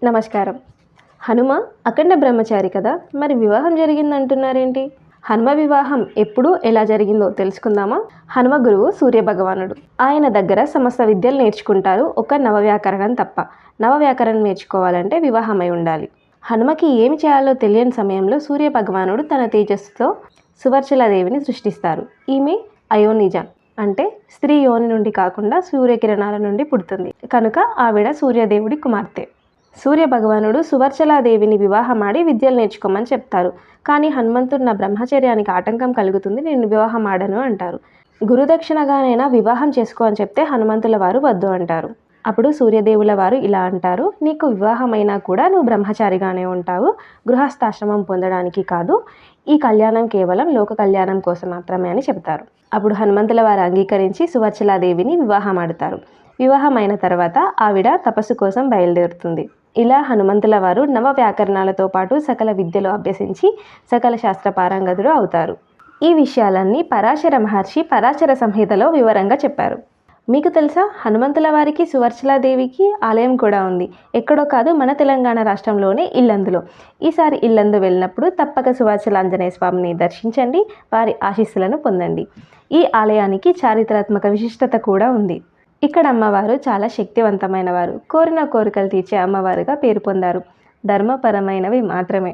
నమస్కారం. హనుమ అఖండ బ్రహ్మచారి కదా, మరి వివాహం జరిగిందంటున్నారేంటి? హనుమ వివాహం ఎప్పుడు ఎలా జరిగిందో తెలుసుకుందామా? హనుమ గురువు సూర్యభగవానుడు. ఆయన దగ్గర సమస్త విద్యలు నేర్చుకుంటారు, ఒక నవవ్యాకరణం తప్ప. నవవ్యాకరణం నేర్చుకోవాలంటే వివాహమై ఉండాలి. హనుమకి ఏమి చేయాలో తెలియని సమయంలో సూర్యభగవానుడు తన తేజస్సుతో సువర్చలాదేవిని సృష్టిస్తారు. ఈమె అయోనిజ, అంటే స్త్రీ యోని నుండి కాకుండా సూర్యకిరణాల నుండి పుడుతుంది కనుక ఆవిడ సూర్యదేవుడి కుమార్తె. సూర్యభగవానుడు సువర్చలాదేవిని వివాహమాడి విద్యలు నేర్చుకోమని చెప్తారు. కానీ హనుమంతుడు నా బ్రహ్మచర్యానికి ఆటంకం కలుగుతుంది, నేను వివాహం ఆడను అంటారు. గురుదక్షిణగానైనా వివాహం చేసుకో అని చెప్తే హనుమంతుల వారు వద్దు అంటారు. అప్పుడు సూర్యదేవుల వారు ఇలా అంటారు, నీకు వివాహమైనా కూడా నువ్వు బ్రహ్మచారిగానే ఉంటావు, గృహస్థాశ్రమం పొందడానికి కాదు, ఈ కళ్యాణం కేవలం లోక కళ్యాణం కోసం మాత్రమే అని చెబుతారు. అప్పుడు హనుమంతుల వారు అంగీకరించి సువర్చలాదేవిని వివాహం ఆడతారు. వివాహం అయిన తర్వాత ఆవిడ తపస్సు కోసం బయలుదేరుతుంది. ఇలా హనుమంతుల వారు నవ వ్యాకరణాలతో పాటు సకల విద్యలు అభ్యసించి సకల శాస్త్ర పారంగతుడు అవుతారు. ఈ విషయాలన్నీ పరాశర మహర్షి పరాశర సంహితలో వివరంగా చెప్పారు. మీకు తెలుసా, హనుమంతుల వారికి సువర్చలాదేవికి ఆలయం కూడా ఉంది. ఎక్కడో కాదు, మన తెలంగాణ రాష్ట్రంలోనే ఇల్లందులో. ఈసారి ఇల్లందు వెళ్ళినప్పుడు తప్పక సువర్చలాంజనేయ స్వామిని దర్శించండి, వారి ఆశీస్సులను పొందండి. ఈ ఆలయానికి చారిత్రాత్మక విశిష్టత కూడా ఉంది. ఇక్కడ అమ్మవారు చాలా శక్తివంతమైన వారు, కోరిన కోరికలు తీర్చే అమ్మవారుగా పేరు పొందారు. ధర్మపరమైనవి మాత్రమే.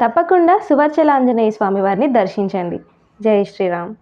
తప్పకుండా సువర్చలాంజనేయ స్వామి వారిని దర్శించండి. జై శ్రీరామ్.